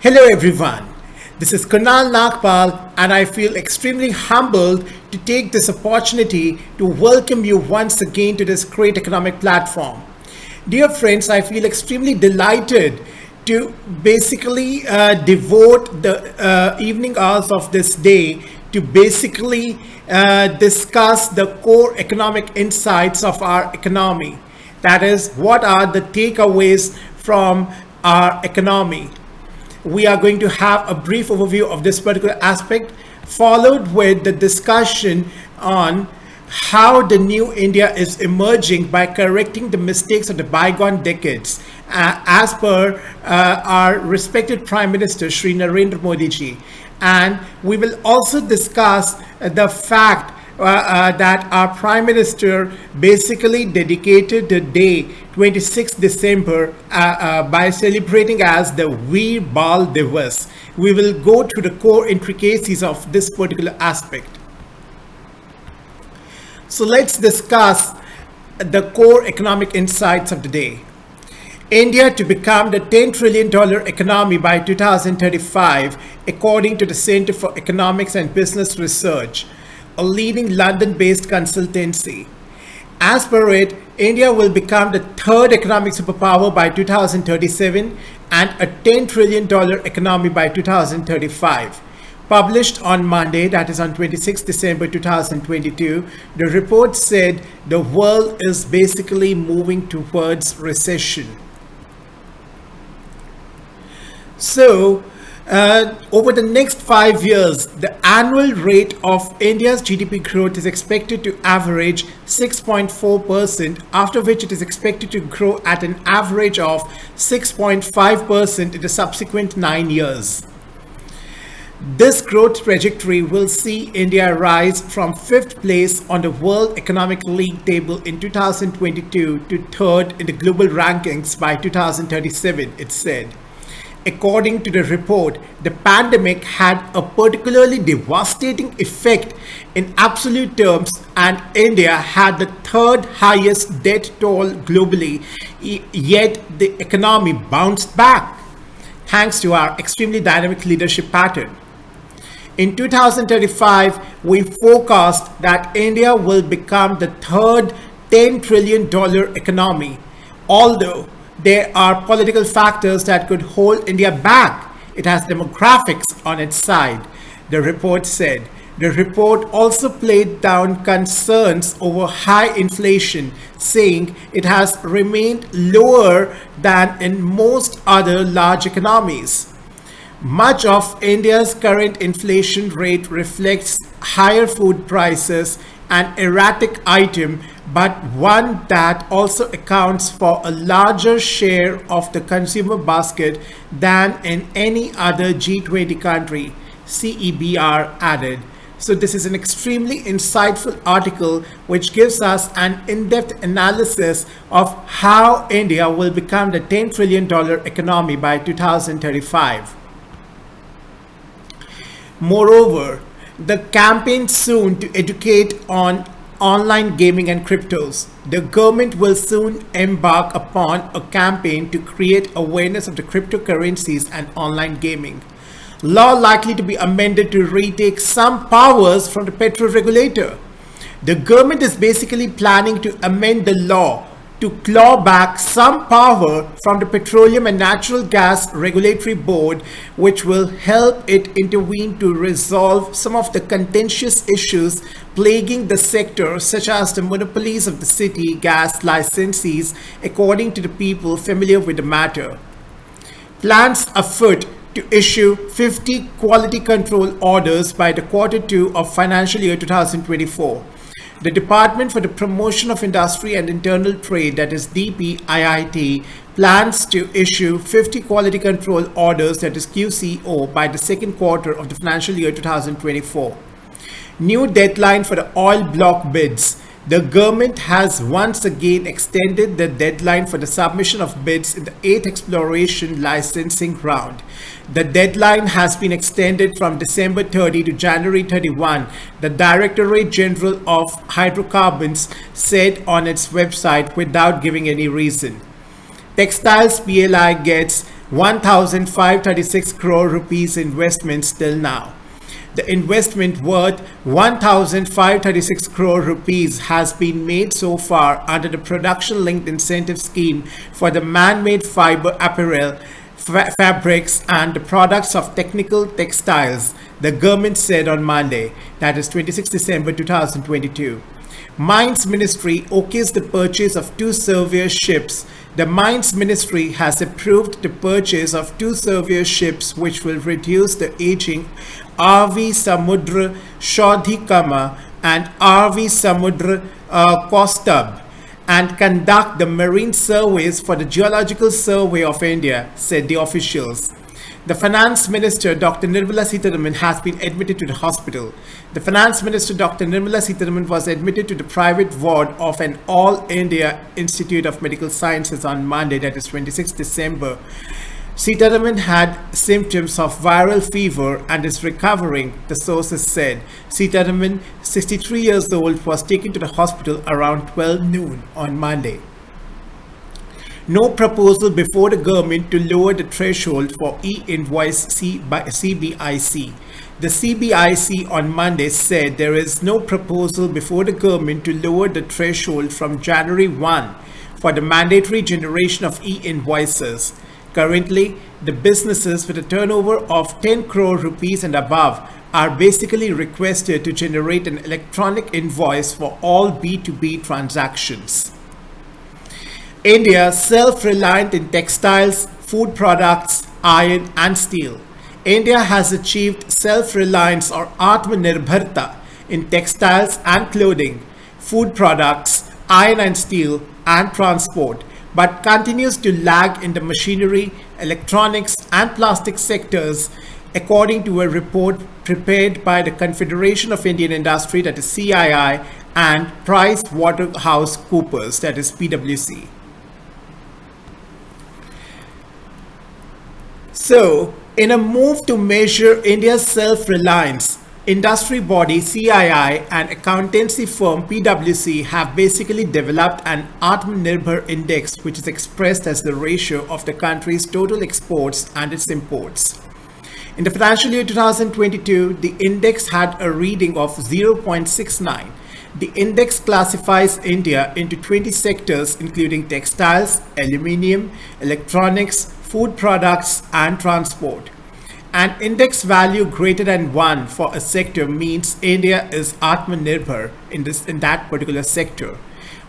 Hello everyone, this is Kunal Nagpal and I feel extremely humbled to take this opportunity to welcome you once again to this great economic platform. Dear friends, I feel extremely delighted to basically devote the evening hours of this day to basically discuss the core economic insights of our economy. That is, what are the takeaways from our economy? We are going to have a brief overview of this particular aspect, followed with the discussion on how the new India is emerging by correcting the mistakes of the bygone decades, as per our respected Prime Minister Shri Narendra Modi ji. And we will also discuss the fact that our Prime Minister basically dedicated the day 26th December by celebrating as the Veer Bal Divas. We will go to the core intricacies of this particular aspect. So let's discuss the core economic insights of the day. India to become the $10 trillion economy by 2035, according to the Center for Economics and Business Research, a leading London-based consultancy. As per it, India will become the third economic superpower by 2037 and a $10 trillion economy by 2035. Published on Monday, that is on 26 December 2022, the report said the world is basically moving towards recession. So, over the next 5 years, the annual rate of India's GDP growth is expected to average 6.4%, after which it is expected to grow at an average of 6.5% in the subsequent 9 years. This growth trajectory will see India rise from 5th place on the World Economic League table in 2022 to 3rd in the global rankings by 2037, it said. According to the report, the pandemic had a particularly devastating effect in absolute terms, and India had the third highest death toll globally, yet the economy bounced back thanks to our extremely dynamic leadership pattern. In 2035, we forecast that India will become the third $10 trillion economy, although there are political factors that could hold India back. It has demographics on its side, the report said. The report also played down concerns over high inflation, saying it has remained lower than in most other large economies. Much of India's current inflation rate reflects higher food prices, an erratic item, but one that also accounts for a larger share of the consumer basket than in any other G20 country, CEBR added. So this is an extremely insightful article which gives us an in-depth analysis of how India will become the $10 trillion economy by 2035. Moreover, the campaign soon to educate on online gaming and cryptos. The government will soon embark upon a campaign to create awareness of the cryptocurrencies and online gaming. Law likely to be amended to retake some powers from the petrol regulator. The government is basically planning to amend the law to claw back some power from the Petroleum and Natural Gas Regulatory Board, which will help it intervene to resolve some of the contentious issues plaguing the sector, such as the monopolies of the city gas licensees, according to the people familiar with the matter. Plans afoot to issue 50 quality control orders by the Q2 of financial year 2024. The Department for the Promotion of Industry and Internal Trade, that is DPIIT, plans to issue 50 quality control orders, that is QCO, by the second quarter of the financial year 2024. New deadline for the oil block bids. The government has once again extended the deadline for the submission of bids in the 8th exploration licensing round. The deadline has been extended from December 30 to January 31, the Directorate General of Hydrocarbons said on its website without giving any reason. Textiles PLI gets 1,536 crore rupees investments till now. The investment worth 1,536 crore rupees has been made so far under the production linked incentive scheme for the man-made fiber apparel, fabrics and the products of technical textiles, the government said on Monday, that is 26 December 2022. Mines Ministry okays the purchase of 2 surveyor ships. The Mines Ministry has approved the purchase of 2 surveyor ships which will reduce the aging RV Samudra Shodhikama and RV Samudra Kostab and conduct the marine surveys for the Geological Survey of India, said the officials. The Finance Minister, Dr. Nirmala Sitharaman, has been admitted to the hospital. The Finance Minister, Dr. Nirmala Sitharaman, was admitted to the private ward of an All India Institute of Medical Sciences on Monday, that is 26 December. Sitharaman had symptoms of viral fever and is recovering, the sources said. Sitharaman, 63 years old, was taken to the hospital around 12 noon on Monday. No proposal before the government to lower the threshold for e-invoice CBIC. The CBIC on Monday said there is no proposal before the government to lower the threshold from January 1 for the mandatory generation of e-invoices. Currently, the businesses with a turnover of 10 crore rupees and above are basically requested to generate an electronic invoice for all B2B transactions. India self-reliant in textiles, food products, iron and steel. India has achieved self-reliance or Atmanirbharta in textiles and clothing, food products, iron and steel and transport, but continues to lag in the machinery, electronics and plastic sectors, according to a report prepared by the Confederation of Indian Industry, that is CII, and PricewaterhouseCoopers, that is PwC. So, in a move to measure India's self-reliance, industry body CII and accountancy firm PwC have basically developed an Atmanirbhar index, which is expressed as the ratio of the country's total exports and its imports. In the financial year 2022, the index had a reading of 0.69. The index classifies India into 20 sectors including textiles, aluminium, electronics, food products and transport. An index value greater than 1 for a sector means India is Atmanirbhar in that particular sector,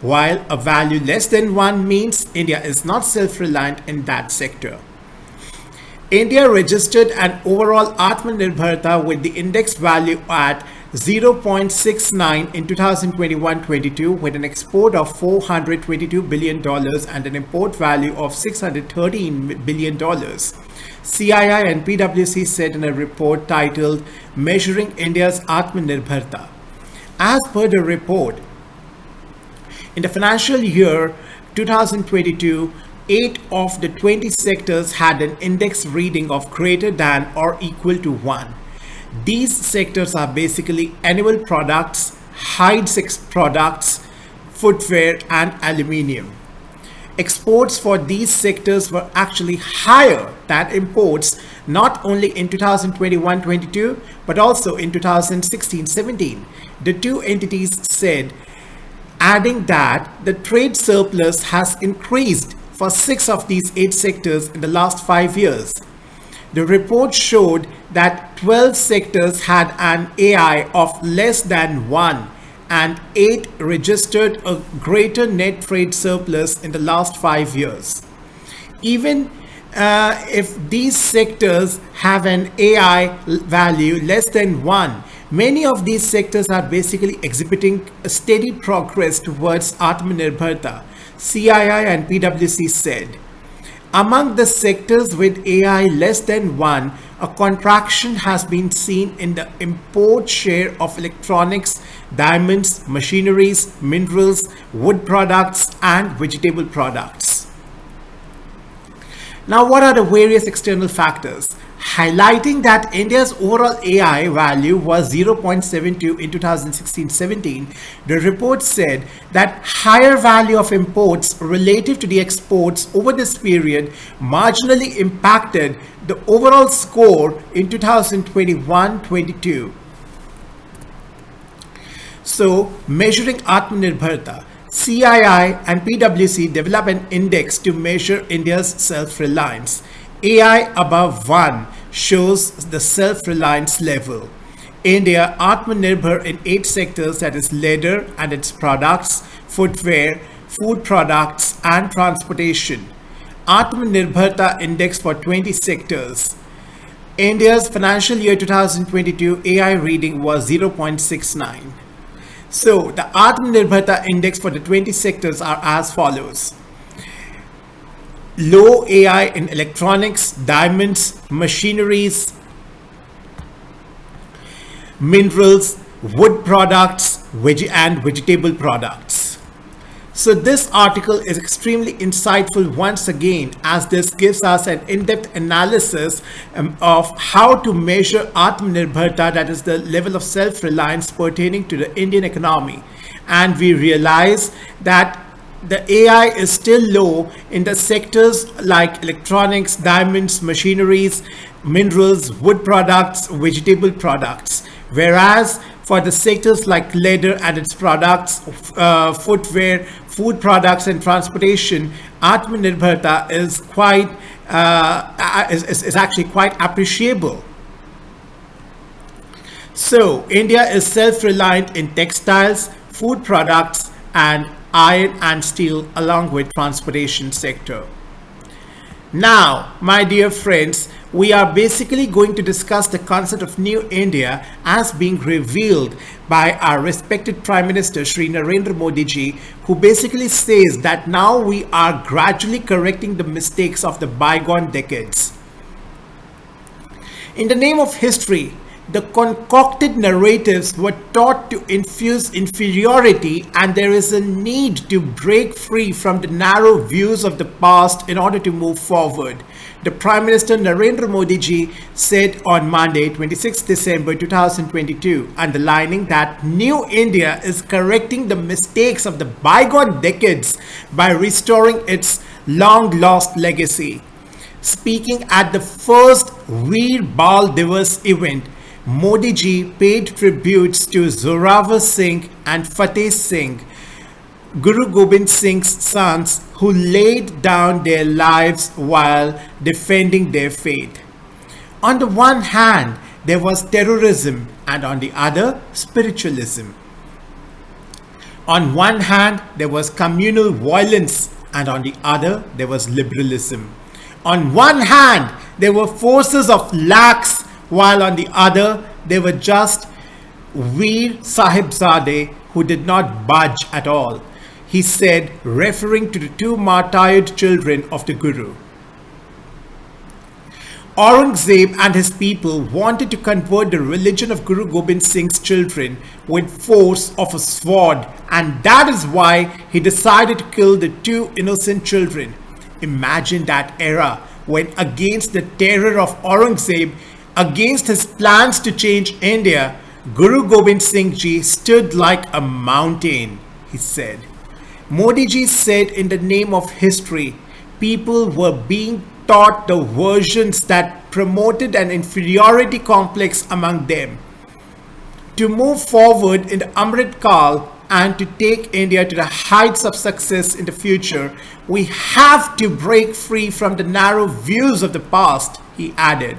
while a value less than 1 means India is not self-reliant in that sector. India registered an overall Atmanirbharta with the index value at 0.69 in 2021-22 with an export of $422 billion and an import value of $613 billion. CII and PwC said in a report titled Measuring India's Atmanirbharta. As per the report, in the financial year 2022, 8 of the 20 sectors had an index reading of greater than or equal to 1. These sectors are basically animal products, hides products, footwear and aluminium. Exports for these sectors were actually higher than imports not only in 2021-22 but also in 2016-17. The two entities said, adding that the trade surplus has increased for 6 of these 8 sectors in the last 5 years. The report showed that 12 sectors had an AI of less than 1 and 8 registered a greater net trade surplus in the last 5 years. Even if these sectors have an AI value less than 1, many of these sectors are basically exhibiting a steady progress towards Atmanirbharta, CII and PwC said. Among the sectors with AI less than 1, a contraction has been seen in the import share of electronics, diamonds, machineries, minerals, wood products, and vegetable products. Now, what are the various external factors? Highlighting that India's overall AI value was 0.72 in 2016-17, the report said that higher value of imports relative to the exports over this period marginally impacted the overall score in 2021-22. So, measuring Atmanirbharta, CII and PwC develop an index to measure India's self-reliance. AI above 1 shows the self-reliance level. India Atmanirbhar in 8 sectors, that is leather and its products, footwear, food products and transportation. Atmanirbharta index for 20 sectors. India's financial year 2022 AI reading was 0.69. So the Atmanirbharta index for the 20 sectors are as follows. Low AI in electronics, diamonds, machineries, minerals, wood products, and vegetable products. So this article is extremely insightful once again, as this gives us an in-depth analysis of how to measure Atmanirbharta, that is the level of self-reliance pertaining to the Indian economy. And we realize that the AI is still low in the sectors like electronics, diamonds, machineries, minerals, wood products, vegetable products. Whereas for the sectors like leather and its products, footwear, food products and transportation, Atmanirbharta is quite is actually quite appreciable. So India is self-reliant in textiles, food products and iron and steel, along with transportation sector. Now, my dear friends, we are basically going to discuss the concept of New India as being revealed by our respected Prime Minister Shri Narendra Modi ji, who basically says that now we are gradually correcting the mistakes of the bygone decades. In the name of history, the concocted narratives were taught to infuse inferiority, and there is a need to break free from the narrow views of the past in order to move forward. The Prime Minister Narendra Modi ji said on Monday, 26 December 2022, underlining that New India is correcting the mistakes of the bygone decades by restoring its long-lost legacy. Speaking at the first Veer Bal Divas event, Modi ji paid tributes to Zorawar Singh and Fateh Singh, Guru Gobind Singh's sons, who laid down their lives while defending their faith. On the one hand, there was terrorism, and on the other, spiritualism. On one hand, there was communal violence, and on the other, there was liberalism. On one hand, there were forces of lakhs, while on the other, they were just Veer Sahibzade who did not budge at all, he said, referring to the 2 martyred children of the Guru. Aurangzeb and his people wanted to convert the religion of Guru Gobind Singh's children with force of a sword, and that is why he decided to kill the 2 innocent children. Imagine that era when, against the terror of Aurangzeb, against his plans to change India, Guru Gobind Singh ji stood like a mountain, he said. Modi ji said in the name of history, people were being taught the versions that promoted an inferiority complex among them. To move forward in the Amrit Kal and to take India to the heights of success in the future, we have to break free from the narrow views of the past, he added.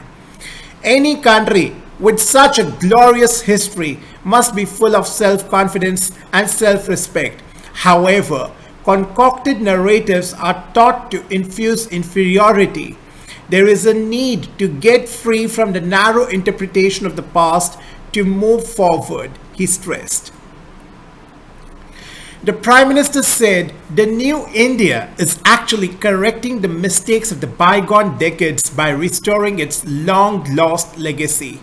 Any country with such a glorious history must be full of self-confidence and self-respect. However, concocted narratives are taught to infuse inferiority. There is a need to get free from the narrow interpretation of the past to move forward, he stressed. The Prime Minister said the New India is actually correcting the mistakes of the bygone decades by restoring its long-lost legacy.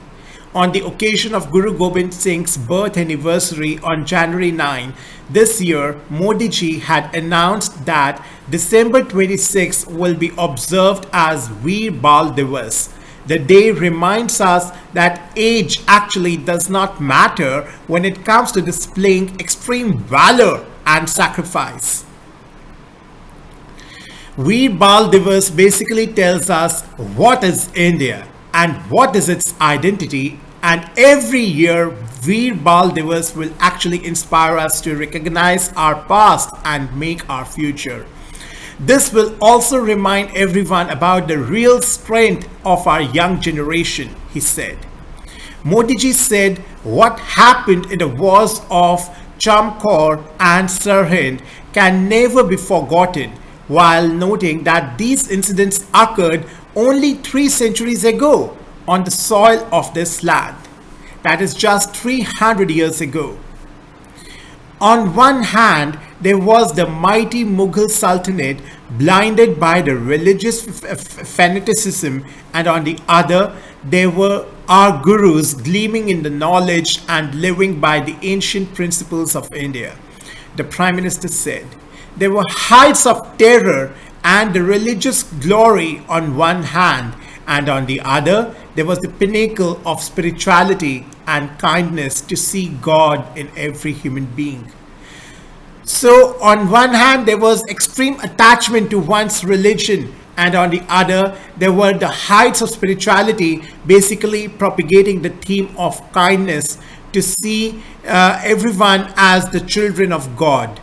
on the occasion of Guru Gobind Singh's birth anniversary on January 9 this year, Modi ji had announced that December 26 will be observed as Veer Bal Divas. The day reminds us that age actually does not matter when it comes to displaying extreme valor and sacrifice. Veer Bal Divas basically tells us what is India and what is its identity, and every year Veer Bal Divas will actually inspire us to recognize our past and make our future. This will also remind everyone about the real strength of our young generation, he said. Modi ji said what happened in the wars of Chamkaur and Sirhind can never be forgotten, while noting that these incidents occurred only 3 centuries ago on the soil of this land. That is just 300 years ago. On one hand, there was the mighty Mughal Sultanate blinded by the religious fanaticism, and on the other, there were our gurus gleaming in the knowledge and living by the ancient principles of India. The Prime Minister said, there were heights of terror and the religious glory on one hand, and on the other, there was the pinnacle of spirituality and kindness to see God in every human being. So, on one hand, there was extreme attachment to one's religion, and on the other, there were the heights of spirituality, basically propagating the theme of kindness to see everyone as the children of God.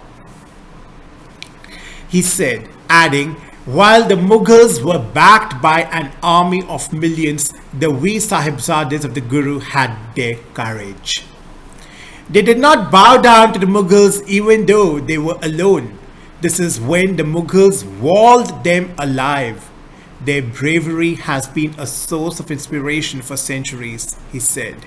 He said, adding, while the Mughals were backed by an army of millions, the Veer Sahibzades of the Guru had their courage. They did not bow down to the Mughals even though they were alone. This is when the Mughals walled them alive. Their bravery has been a source of inspiration for centuries, he said.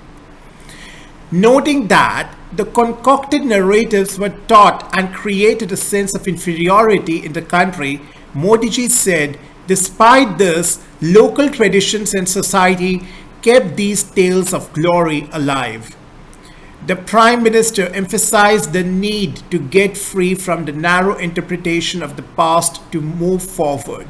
Noting that the concocted narratives were taught and created a sense of inferiority in the country, Modi ji said, despite this, local traditions and society kept these tales of glory alive. The Prime Minister emphasized the need to get free from the narrow interpretation of the past to move forward.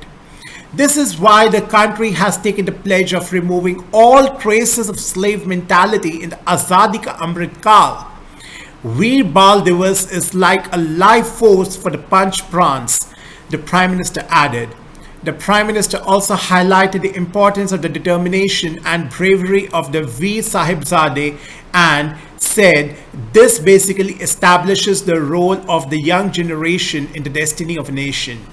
This is why the country has taken the pledge of removing all traces of slave mentality in the Azadi Ka Amrit Kal. Veer Bal Divas is like a life force for the Panch Prans, the Prime Minister added. The Prime Minister also highlighted the importance of the determination and bravery of the Veer Sahibzade and said this basically establishes the role of the young generation in the destiny of a nation.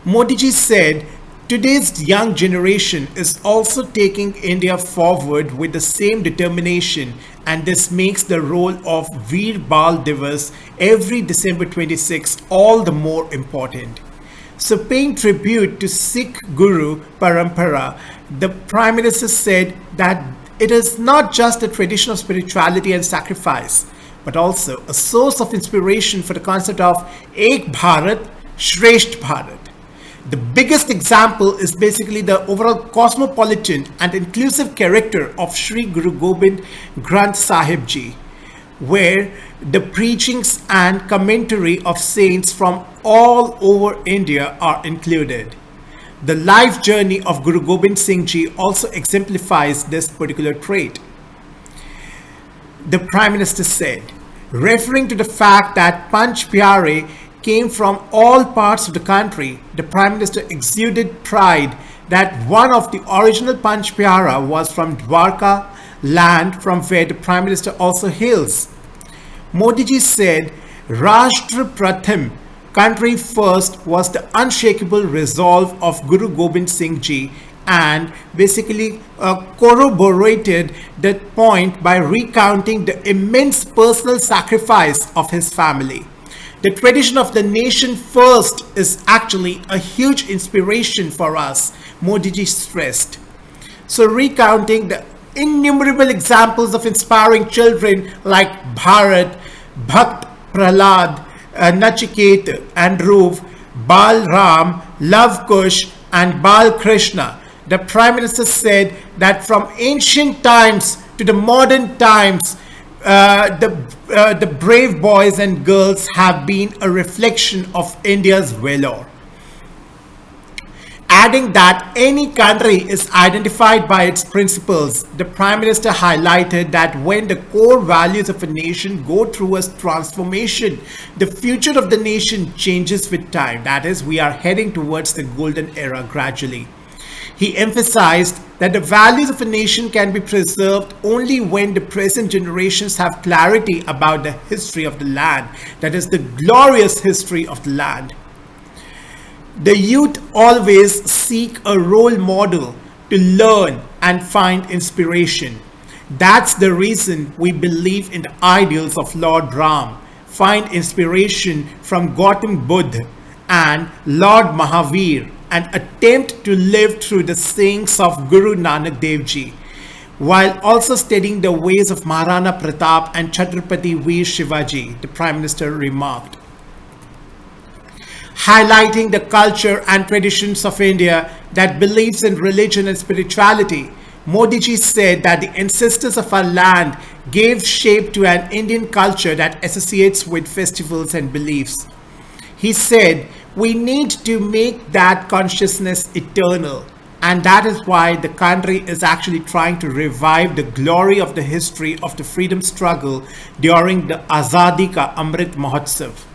Modi ji said, today's young generation is also taking India forward with the same determination, and this makes the role of Veer Bal Divas every December 26th all the more important. So paying tribute to Sikh Guru Parampara, the Prime Minister said that it is not just a tradition of spirituality and sacrifice, but also a source of inspiration for the concept of Ek Bharat, Shresht Bharat. The biggest example is basically the overall cosmopolitan and inclusive character of Sri Guru Gobind Granth Sahib Ji, where the preachings and commentary of saints from all over India are included. The life journey of Guru Gobind Singh Ji also exemplifies this particular trait. The Prime Minister said, referring to the fact that Panch Pyare came from all parts of the country, the Prime Minister exuded pride that one of the original Panch Pyara was from Dwarka, land from where the Prime Minister also hails. Modi ji said, Rashtra Pratham, country first, was the unshakable resolve of Guru Gobind Singh Ji, and basically corroborated that point by recounting the immense personal sacrifice of his family. The tradition of the nation first is actually a huge inspiration for us, Modi ji stressed. So recounting the innumerable examples of inspiring children like Bharat, Bhakt Prahlad, Nachiket and Dhruv, Bal Ram, Love Kush and Bal Krishna, The Prime Minister said that from ancient times to the modern times, the brave boys and girls have been a reflection of India's valor, adding that any country is identified by its principles. The Prime Minister highlighted that when the core values of a nation go through a transformation, the future of the nation changes with time. That is, we are heading towards the golden era gradually. He emphasized that the values of a nation can be preserved only when the present generations have clarity about the history of the land, that is, the glorious history of the land. The youth always seek a role model to learn and find inspiration. That's the reason we believe in the ideals of Lord Ram, find inspiration from Gautam Buddha and Lord Mahavir, and attempt to live through the sayings of Guru Nanak Dev Ji, while also studying the ways of Maharana Pratap and Chhatrapati Veer Shivaji, the Prime Minister remarked. Highlighting the culture and traditions of India that believes in religion and spirituality, Modi ji said that the ancestors of our land gave shape to an Indian culture that associates with festivals and beliefs. He said, we need to make that consciousness eternal, and that is why the country is actually trying to revive the glory of the history of the freedom struggle during the Azadi Ka Amrit Mahotsav.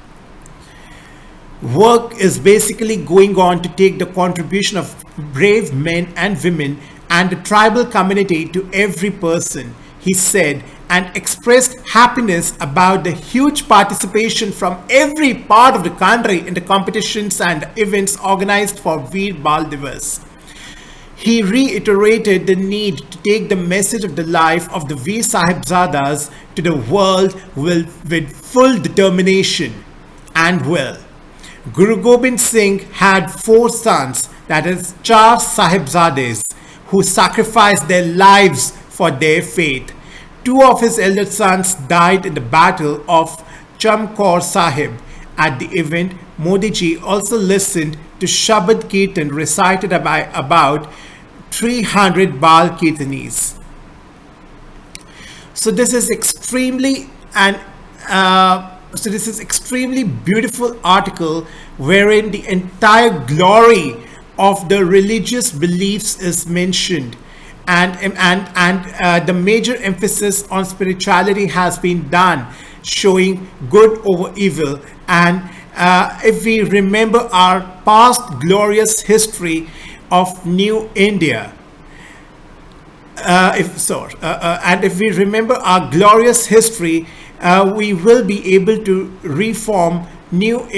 Work is basically going on to take the contribution of brave men and women and the tribal community to every person, he said, and expressed happiness about the huge participation from every part of the country in the competitions and events organized for Veer Bal Divas. He reiterated the need to take the message of the life of the Veer Sahibzadas to the world with full determination and will. Guru Gobind Singh had 4 sons, that is, 4 Sahibzades, who sacrificed their lives for their faith. 2 of his elder sons died in the battle of Chamkaur Sahib. At the event, Modi ji also listened to Shabad Kirtan recited by about 300 Bal Kirtanis. So this is extremely beautiful article wherein the entire glory of the religious beliefs is mentioned, and the major emphasis on spirituality has been done, showing good over evil. And if we remember our past glorious history of New India, if we remember our glorious history, we will be able to reform New India